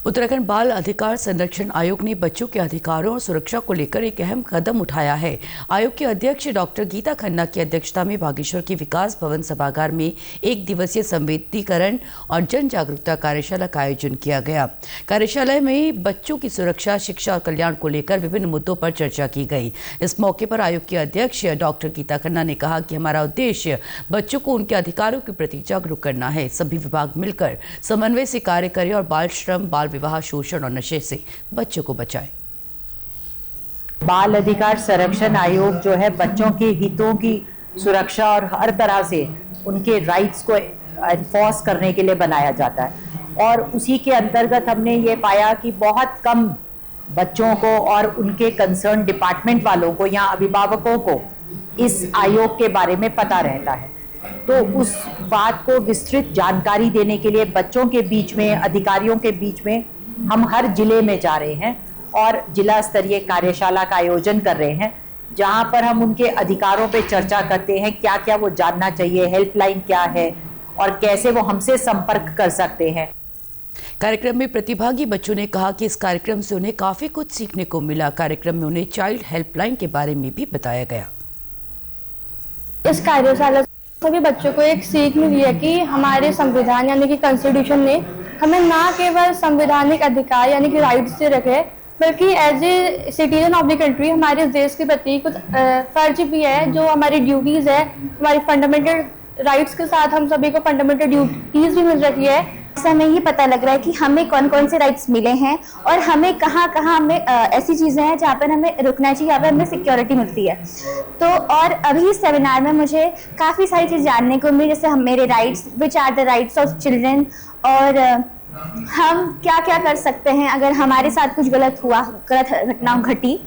उत्तराखंड बाल अधिकार संरक्षण आयोग ने बच्चों के अधिकारों और सुरक्षा को लेकर एक अहम कदम उठाया है। आयोग के अध्यक्ष डॉक्टर गीता खन्ना की अध्यक्षता में बागेश्वर के विकास भवन सभागार में एक दिवसीय संवेदीकरण और जन जागरूकता कार्यशाला का आयोजन किया गया। कार्यशाला में बच्चों की सुरक्षा, शिक्षा और कल्याण को लेकर विभिन्न मुद्दों पर चर्चा की गई। इस मौके पर आयोग के अध्यक्ष डॉक्टर गीता खन्ना ने कहा कि हमारा उद्देश्य बच्चों को उनके अधिकारों के प्रति जागरूक करना है। सभी विभाग मिलकर समन्वय से कार्य करें और बाल श्रम, बाल विवाह, शोषण और नशे से बच्चों को बचाएं। बाल अधिकार संरक्षण आयोग जो है बच्चों के हितों की सुरक्षा और हर तरह से उनके राइट्स को एनफोर्स करने के लिए बनाया जाता है। और उसी के अंतर्गत हमने ये पाया कि बहुत कम बच्चों को और उनके कंसर्न डिपार्टमेंट वालों को या अभिभावकों को इस आयोग के बारे में पता रहता है। तो उस बात को विस्तृत जानकारी देने के लिए बच्चों के बीच में, अधिकारियों के बीच में हम हर जिले में जा रहे हैं और जिला स्तरीय कार्यशाला का आयोजन कर रहे हैं, जहां पर हम उनके अधिकारों पे चर्चा करते हैं, क्या क्या वो जानना चाहिए, हेल्पलाइन क्या है और कैसे वो हमसे संपर्क कर सकते हैं। कार्यक्रम में प्रतिभागी बच्चों ने कहा कि इस कार्यक्रम से उन्हें काफी कुछ सीखने को मिला। कार्यक्रम में उन्हें चाइल्ड हेल्पलाइन के बारे में भी बताया गया। इस कार्यशाला सभी बच्चों को एक सीख मिली है कि हमारे संविधान यानी कि कॉन्स्टिट्यूशन ने हमें ना केवल संवैधानिक अधिकार यानी कि राइट्स से रखे, बल्कि as a citizen of the country हमारे देश के प्रति कुछ फर्ज भी है, जो हमारी ड्यूटीज़ है। हमारी फंडामेंटल राइट्स के साथ हम सभी को फंडामेंटल ड्यूटीज़ भी मिल रही है। हमें ये पता लग रहा है कि हमें कौन कौन से राइट्स मिले हैं और हमें कहाँ कहाँ हमें ऐसी चीज़ें हैं जहाँ पर हमें रुकना चाहिए, यहाँ पर हमें सिक्योरिटी मिलती है। तो और अभी इस सेमिनार में मुझे काफ़ी सारी चीज़ जानने को मिली, जैसे हम मेरे rights, which are the rights of children, और हम क्या क्या कर सकते हैं अगर हमारे साथ कुछ गलत घटना घटी।